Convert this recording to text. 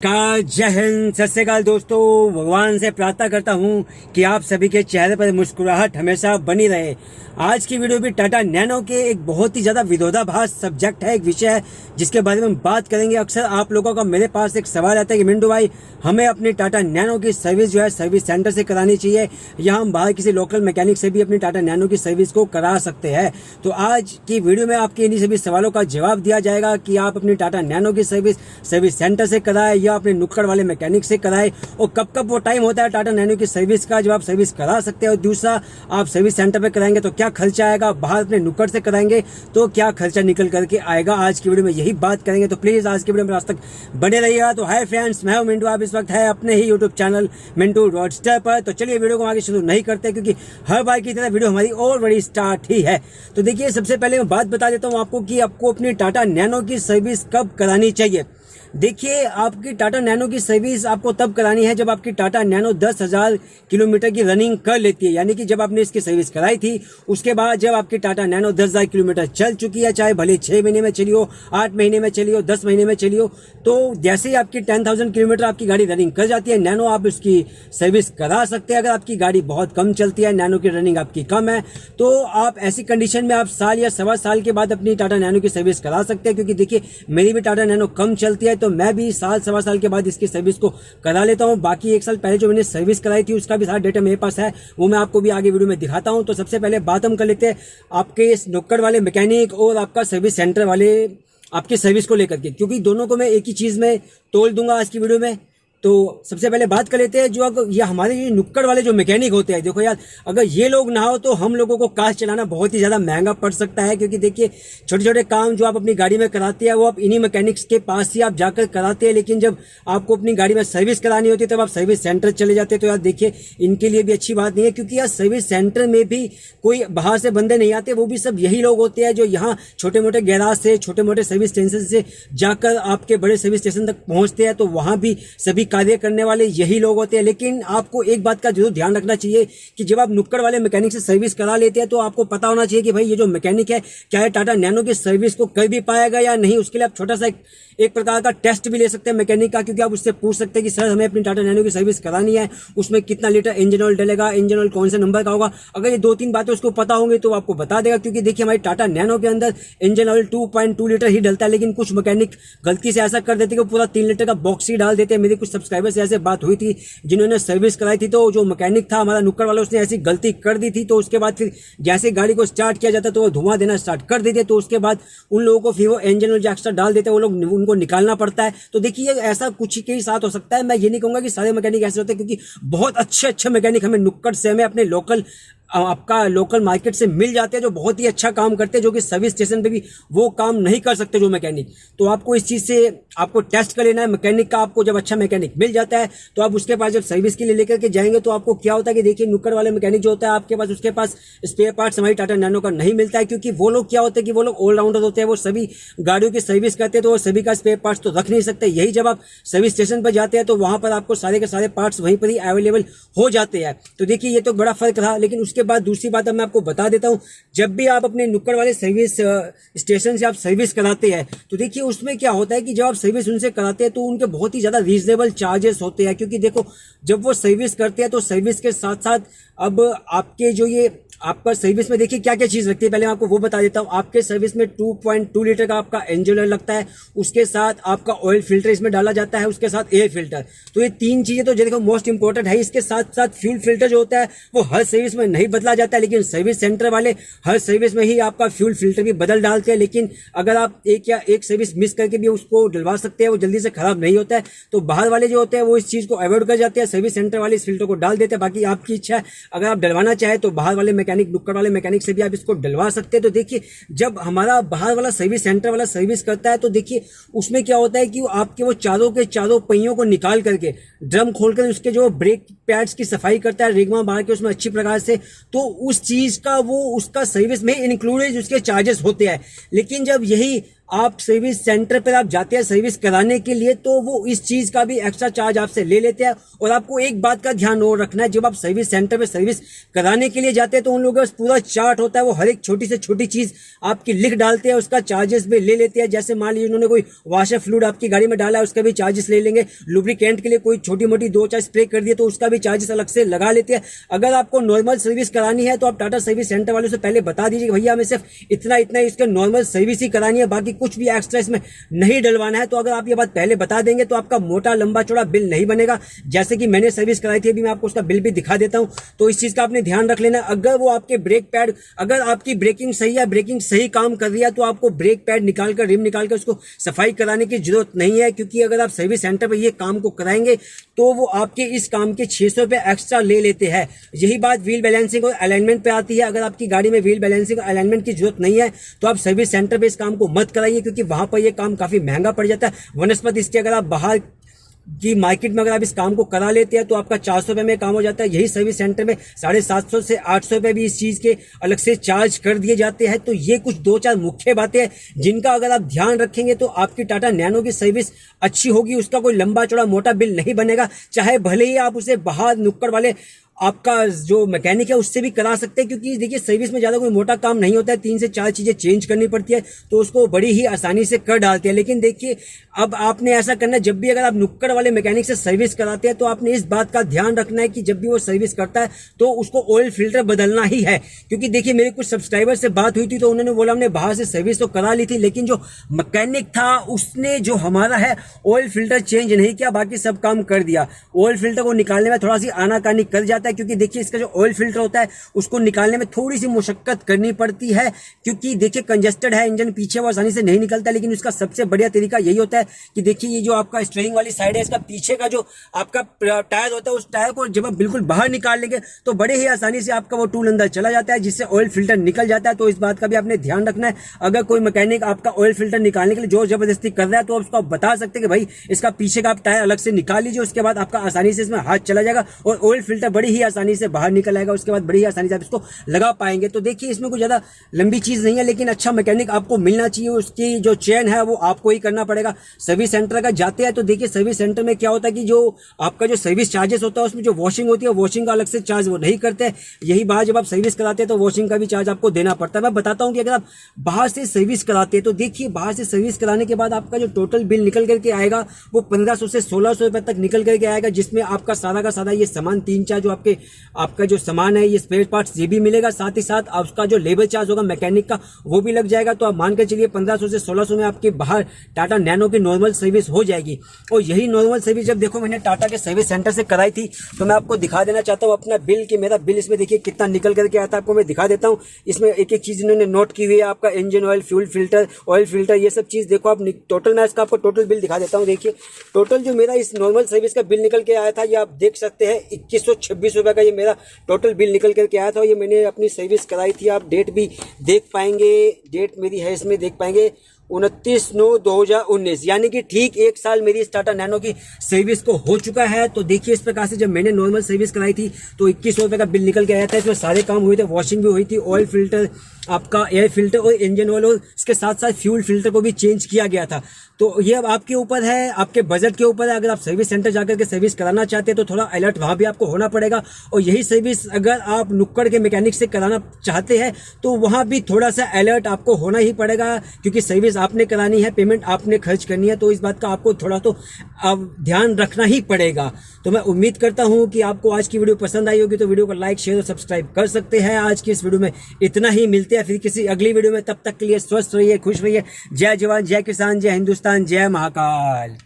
का जय हिंद, सत श्री अकाल दोस्तों। भगवान से प्रार्थना करता हूँ कि आप सभी के चेहरे पर मुस्कुराहट हमेशा बनी रहे। आज की वीडियो भी टाटा नैनो के एक बहुत ही ज्यादा विरोधाभास सब्जेक्ट है, एक विषय है जिसके बारे में हम बात करेंगे। अक्सर आप लोगों का मेरे पास एक सवाल आता है कि मिंटू भाई, हमें अपनी टाटा नैनो की सर्विस जो है सर्विस सेंटर से करानी चाहिए या हम बाहर किसी लोकल मैकेनिक से भी अपनी टाटा नैनो की सर्विस को करा सकते हैं। तो आज की वीडियो में आपके इन्हीं सभी सवालों का जवाब दिया जाएगा कि आप अपनी टाटा नैनो की सर्विस सेंटर से कराए या अपने नुक्कड़ वाले मैकेनिक से कराए, और कब कब वो टाइम होता है टाटा नैनो की सर्विस का जब आप सर्विस करा सकते हैं, और दूसरा आप सर्विस सेंटर पे कराएंगे तो क्या खर्चा आएगा, बाहर अपने नुक्कड़ से कराएंगे तो क्या खर्चा निकल करके आएगा। आज की वीडियो में यही बात करेंगे, तो प्लीज आज की वीडियो में आज तक बने रहिएगा। तो हाय फ्रेंड्स, मैं हूं मिंटू, आप इस वक्त है अपने ही यूट्यूब चैनल मिंटू रोडस्टर पर। तो चलिए वीडियो को आगे शुरू नहीं करते, क्योंकि हर बार की तरह वीडियो हमारी और बड़ी स्टार्ट ही है। तो देखिए, सबसे पहले मैं बात बता देता हूं आपको कि आपको अपनी टाटा नैनो की सर्विस कब करानी चाहिए। देखिए, आपकी टाटा नैनो की सर्विस आपको तब करानी है जब आपकी टाटा नैनो 10,000 किलोमीटर की रनिंग कर लेती है। यानी कि जब आपने इसकी सर्विस कराई थी, उसके बाद जब आपकी टाटा नैनो 10,000 किलोमीटर चल चुकी है, चाहे भले 6 महीने में चली हो, 8 महीने में चली हो, 10 महीने में चली हो, तो जैसे ही आपकी 10,000 किलोमीटर आपकी गाड़ी रनिंग कर जाती है, नैनो आप उसकी सर्विस करा सकते हैं। अगर आपकी गाड़ी बहुत कम चलती है, नैनो की रनिंग आपकी कम है, तो आप ऐसी कंडीशन में आप साल या सवा साल के बाद अपनी टाटा नैनो की सर्विस करा सकते हैं। क्योंकि देखिए, मेरी भी टाटा नैनो कम चलती है, तो मैं भी साल सवा साल के बाद इसकी सर्विस को करा लेता हूं। बाकी एक साल पहले जो मैंने सर्विस कराई थी उसका भी सारा डेटा मेरे पास है, वो मैं आपको भी आगे वीडियो में दिखाता हूं। तो सबसे पहले बात हम कर लेते हैं आपके इस नुक्कड़ वाले मैकेनिक और आपका सर्विस सेंटर वाले आपकी सर्विस को लेकर के, क्योंकि दोनों को मैं एक ही चीज में तोल दूंगा आज की वीडियो में। तो सबसे पहले बात कर लेते हैं जो ये हमारे ये नुक्कड़ वाले जो मैकेनिक होते हैं। देखो यार, अगर ये लोग ना हो तो हम लोगों को कार चलाना बहुत ही ज्यादा महंगा पड़ सकता है। क्योंकि देखिए, छोटे छोटे काम जो आप अपनी गाड़ी में कराते हैं वो आप इन्हीं मैकेनिक्स के पास ही आप जाकर कराते हैं, लेकिन जब आपको अपनी गाड़ी में सर्विस करानी होती है तब आप सर्विस सेंटर चले जाते हैं। तो यार देखिए, इनके लिए भी अच्छी बात नहीं है, क्योंकि यार सर्विस सेंटर में भी कोई बाहर से बंदे नहीं आते, वो भी सब यही लोग होते हैं जो यहाँ छोटे मोटे गैराज से, छोटे मोटे सर्विस स्टेशन से जाकर आपके बड़े सर्विस स्टेशन तक पहुंचते हैं। तो वहां भी सभी कार्य करने वाले यही लोग होते हैं। लेकिन आपको एक बात का जरूर ध्यान रखना चाहिए कि जब आप नुक्कड़ वाले मैकेनिक से सर्विस करा लेते हैं तो आपको पता होना चाहिए कि भाई ये जो मैकेनिक है क्या है टाटा नैनो की सर्विस को कर भी पाएगा या नहीं। उसके लिए आप छोटा सा एक प्रकार का टेस्ट भी ले सकते हैं मैकेनिक का, क्योंकि आप उससे पूछ सकते हैं कि सर हमें अपनी टाटा नैनो की सर्विस करानी है, उसमें कितना लीटर इंजन ऑयल डलेगा, इंजन ऑयल कौन से नंबर का होगा। अगर ये 2-3 बातें उसको पता होंगी तो आपको बता देगा। क्योंकि देखिए, हमारी टाटा नैनो के अंदर इंजन ऑयल 2.2 लीटर ही डलता है, लेकिन कुछ मैकेनिक गलती से ऐसा कर देते कि पूरा 3 लीटर का बॉक्स ही डाल देते हैं। मेरी कुछ सब्सक्राइबर से ऐसे बात हुई थी जिन्होंने सर्विस कराई थी, तो जो मैकेनिक था हमारा नुक्कड़ वाला, उसने ऐसी गलती कर दी थी। तो उसके बाद फिर जैसे गाड़ी को स्टार्ट किया जाता तो वो धुआं देना स्टार्ट कर देते, तो उसके बाद उन लोगों को फिर वो इंजन ऑयल एक्स्ट्रा डाल देते, वो लोग उनको निकालना पड़ता है। तो देखिए, ऐसा कुछ के साथ हो सकता है। मैं ये नहीं कहूंगा कि सारे मैकेनिक ऐसे होते हैं, क्योंकि बहुत अच्छे मैकेनिक हमें नुक्कड़ से, हमें अपने आपका लोकल मार्केट से मिल जाते हैं जो बहुत ही अच्छा काम करते हैं, जो कि सर्विस स्टेशन पे भी वो काम नहीं कर सकते जो मैकेनिक। तो आपको इस चीज से आपको टेस्ट कर लेना है मैकेनिक का। आपको जब अच्छा मैकेनिक मिल जाता है तो आप उसके पास जब सर्विस के लिए लेकर के जाएंगे तो आपको क्या होता है कि देखिए, नुक्कड़ वाले मैकेनिक जो होता है आपके पास, उसके पास स्पेयर पार्ट्स हमारी टाटा नैनो का नहीं मिलता है। क्योंकि वो लोग क्या होते हैं कि वो लोग ऑलराउंडर होते हैं, वो सभी गाड़ियों की सर्विस करते हैं, तो वो सभी का स्पेयर पार्ट्स तो रख नहीं सकते। यही जब आप सर्विस स्टेशन पर जाते हैं तो वहां पर आपको सारे के सारे पार्ट्स वहीं पर ही अवेलेबल हो जाते हैं। तो देखिए, ये तो बड़ा फर्क रहा। लेकिन उसके बाद दूसरी बात मैं आपको बता देता हूं, जब भी आप अपने नुक्कड़ वाले सर्विस स्टेशन से आप सर्विस कराते हैं तो देखिए, उसमें क्या होता है कि जब आप सर्विस उनसे कराते हैं तो उनके बहुत ही ज्यादा रीजनेबल चार्जेस होते हैं। क्योंकि देखो, जब वो सर्विस करते हैं तो सर्विस के साथ साथ अब आपके जो ये आपका सर्विस में देखिए क्या क्या चीज लगती है, पहले मैं आपको वो बता देता हूं। आपके सर्विस में 2.2 लीटर का आपका इंजन ऑयल लगता है, उसके साथ आपका ऑयल फिल्टर इसमें डाला जाता है, उसके साथ एयर फिल्टर। तो ये 3 चीजें तो देखो मोस्ट इंपोर्टेंट है। इसके साथ साथ फ्यूल फिल्टर जो होता है वो हर सर्विस में नहीं बदला जाता है, लेकिन सर्विस सेंटर वाले हर सर्विस में ही आपका फ्यूल फिल्टर भी बदल डालते हैं। लेकिन अगर आप एक सर्विस मिस करके भी उसको डलवा सकते हैं, वो जल्दी से खराब नहीं होता है। तो बाहर वाले जो होते हैं वो इस चीज को अवॉइड कर जाते हैं, सर्विस सेंटर वाले इस फिल्टर को डाल देते हैं। बाकी आपकी इच्छा है, अगर आप डलवाना चाहे तो बाहर वाले नुक्कड़ वाले मैकेनिक से भी आप इसको डलवा सकते हैं। तो देखिए, जब हमारा बाहर वाला सर्विस सेंटर वाला सर्विस करता है तो देखिए, उसमें क्या होता है कि आपके वो चारों के चारों पहियों को निकाल करके ड्रम खोलकर उसके जो ब्रेक पैड्स की सफाई करता है, रिगमा मार के उसमें अच्छी प्रकार से, तो उस चीज का वो उसका सर्विस में इंक्लूडेड उसके चार्जेस होते हैं। लेकिन जब यही आप सर्विस सेंटर पर आप जाते हैं सर्विस कराने के लिए, तो वो इस चीज का भी एक्स्ट्रा चार्ज आपसे ले लेते हैं। और आपको एक बात का ध्यान और रखना है, जब आप सर्विस सेंटर पे सर्विस कराने के लिए जाते हैं तो उन लोगों का पूरा चार्ट होता है, वो हर एक छोटी से छोटी चीज आपकी लिख डालते हैं, उसका चार्जेस भी ले लेते हैं। जैसे मान लीजिए उन्होंने कोई वाशर फ्लूइड आपकी गाड़ी में डाला है, उसका भी चार्जेस ले लेंगे। लुब्रिकेंट के लिए कोई छोटी मोटी 2-4 स्प्रे कर दिए तो उसका भी चार्जेस अलग से लगा लेते हैं। अगर आपको नॉर्मल सर्विस करानी है तो आप टाटा सर्विस सेंटर वालों से पहले बता दीजिए कि भैया हमें सिर्फ इतना इतना इसका नॉर्मल सर्विस ही करानी है, बाकी कुछ भी एक्स्ट्रा इसमें नहीं डलवाना है। तो अगर आप ये बात पहले बता देंगे तो आपका मोटा लंबा चौड़ा बिल नहीं बनेगा। जैसे कि मैंने सर्विस कराई थी, अभी मैं आपको उसका बिल भी दिखा देता हूं, तो इस चीज का आपने ध्यान रख लेना। अगर वो आपके ब्रेक पैड, अगर आपकी ब्रेकिंग सही है, ब्रेकिंग सही काम कर रही है, तो आपको ब्रेक पैड निकालकर, रिम निकालकर उसको सफाई कराने की जरूरत नहीं है। क्योंकि अगर आप सर्विस सेंटर पर ये काम को कराएंगे तो वो आपके इस काम के 600 रुपए एक्स्ट्रा ले लेते हैं। यही बात व्हील बैलेंसिंग और अलाइनमेंट पे आती है। अगर आपकी गाड़ी में व्हील बैलेंसिंग और अलाइनमेंट की जरूरत नहीं है तो आप सर्विस सेंटर पे इस काम को मत कराइए, क्योंकि वहां पर ये काम काफी महंगा पड़ जाता है। वनस्पति इसके अगर आप बाहर की मार्केट में अगर आप इस काम को करा लेते हैं तो आपका 400 रुपए में काम हो जाता है। यही सर्विस सेंटर में 750 से 800 रुपए भी इस चीज के अलग से चार्ज कर दिए जाते हैं। तो ये कुछ 2-4 मुख्य बातें हैं जिनका अगर आप ध्यान रखेंगे तो आपकी टाटा नैनो की सर्विस अच्छी होगी। उसका कोई लंबा चौड़ा मोटा बिल नहीं बनेगा। चाहे भले ही आप उसे बाहर नुक्कड़ वाले आपका जो मैकेनिक है उससे भी करा सकते हैं, क्योंकि देखिए सर्विस में ज़्यादा कोई मोटा काम नहीं होता है, 3 से 4 चीज़ें चेंज करनी पड़ती है तो उसको बड़ी ही आसानी से कर डालते हैं। लेकिन देखिए अब आपने ऐसा करना है, जब भी अगर आप नुक्कड़ वाले मैकेनिक से सर्विस कराते हैं तो आपने इस बात का ध्यान रखना है कि जब भी वो सर्विस करता है तो उसको ऑयल फिल्टर बदलना ही है। क्योंकि देखिए मेरे कुछ सब्सक्राइबर से बात हुई थी तो उन्होंने बोला हमने बाहर से सर्विस तो करा ली थी, लेकिन जो मैकेनिक था उसने जो हमारा है ऑयल फिल्टर चेंज नहीं किया, बाकी सब काम कर दिया। ऑयल फिल्टर को निकालने में थोड़ा सी आनाकानी कर जाता है, क्योंकि देखिए इसका जो ऑयल फिल्टर होता है उसको निकालने में थोड़ी सी मुशक्कत करनी पड़ती है, क्योंकि देखिए कंजस्टेड है इंजन, पीछे वो आसानी से नहीं निकलता। लेकिन उसका सबसे बढ़िया तरीका यही होता है कि देखिए ये जो आपका स्टीयरिंग वाली साइड है, इसका पीछे का जो आपका टायर होता है उस टायर को जब आप बिल्कुल बाहर निकाल लेंगे तो बड़े ही आसानी से आपका वो टूल अंदर चला जाता है, जिससे ऑयल फिल्टर निकल जाता है। तो इस बात का भी आपने ध्यान रखना है। अगर कोई मैकेनिक आपका ऑयल फिल्टर निकालने के लिए जोर जबरदस्ती कर रहा है तो आप उसको बता सकते हैं कि भाई इसका पीछे का आप टायर अलग से निकाल लीजिए, उसके बाद आपका आसानी से इसमें हाथ चला जाएगा और ऑयल फिल्टर बड़ी ही आसानी से बाहर निकल आएगा। उसके बाद बड़ी ही आसानी से आप इसको लगा पाएंगे। तो देखिए इसमें कोई ज्यादा लंबी चीज नहीं है, लेकिन अच्छा मैकेनिक आपको मिलना चाहिए। उसकी जो चेन है वो आपको ही करना पड़ेगा। सर्विस सेंटर का जाते हैं तो देखिए सर्विस सेंटर में क्या होता है कि जो आपका जो सर्विस चार्जेस होता है उसमें जो वॉशिंग होती है, वॉशिंग का अलग से चार्ज वो नहीं करते। यही बात जब आप सर्विस कराते हैं तो वॉशिंग का भी चार्ज आपको देना पड़ता है। मैं बताता हूं कि अगर आप बाहर से सर्विस कराते हैं तो देखिए बाहर से सर्विस कराने के बाद आपका जो टोटल बिल निकल करके आएगा वो 1500 से 1600 रुपए तक निकल करके आएगा, जिसमें आपका सारा का सारा ये सामान 3-4 जो आपका जो सामान है, ये स्पेयर पार्ट्स ये भी मिलेगा, साथ ही साथ उसका जो लेबर चार्ज होगा मैकेनिक का वो भी लग जाएगा। तो आप मान कर चलिए 1500 से 1600 में आपके बाहर टाटा नैनो की नॉर्मल सर्विस हो जाएगी। और यही नॉर्मल सर्विस जब देखो मैंने टाटा के सर्विस सेंटर से कराई थी तो मैं आपको दिखा देना चाहता हूँ अपना बिल, कि मेरा बिल इसमें देखिए कितना निकल करके आया था। आपको मैं दिखा देता हूँ, इसमें एक एक चीज इन्होंने नोट की हुई है। आपका engine oil, fuel filter, oil filter, ये सब चीज देखो आप टोटल। मैं इसका आपको टोटल बिल दिखा देता हूँ। देखिए टोटल जो मेरा इस नॉर्मल सर्विस का बिल निकल के आया था, ये आप देख सकते हैं 2126 रुपए का ये मेरा टोटल बिल निकल करके आया था। ये मैंने अपनी सर्विस कराई थी, आप डेट भी देख पाएंगे, डेट मेरी है इसमें देख पाएंगे 29/9/2019, यानी कि ठीक 1 साल मेरी इस टाटा नैनो की सर्विस को हो चुका है। तो देखिए इस प्रकार से जब मैंने नॉर्मल सर्विस कराई थी तो 2100 रुपए का बिल निकल के आया था। इसमें सारे काम हुए थे, वॉशिंग भी हुई थी, ऑयल फिल्टर, आपका एयर फिल्टर और इंजन ऑयल, और इसके साथ साथ फ्यूल फिल्टर को भी चेंज किया गया था। तो ये अब आपके ऊपर है, आपके बजट के ऊपर है। अगर आप सर्विस सेंटर जाकर के सर्विस कराना चाहते हैं तो थोड़ा अलर्ट वहां भी आपको होना पड़ेगा। और यही सर्विस अगर आप नुक्कड़ के मैकेनिक से कराना चाहते हैं तो वहां भी थोड़ा सा अलर्ट आपको होना ही पड़ेगा, क्योंकि सर्विस आपने करानी है, पेमेंट आपने खर्च करनी है। तो इस बात का आपको थोड़ा तो ध्यान रखना ही पड़ेगा। तो मैं उम्मीद करता हूं कि आपको आज की वीडियो पसंद आई होगी, तो वीडियो को लाइक, शेयर और सब्सक्राइब कर सकते हैं। आज की इस वीडियो में इतना ही, मिलते हैं फिर किसी अगली वीडियो में। तब तक के लिए स्वस्थ रहिए, खुश रहिए। जय जवान, जय किसान, जय हिंदुस्तान, जय महाकाल।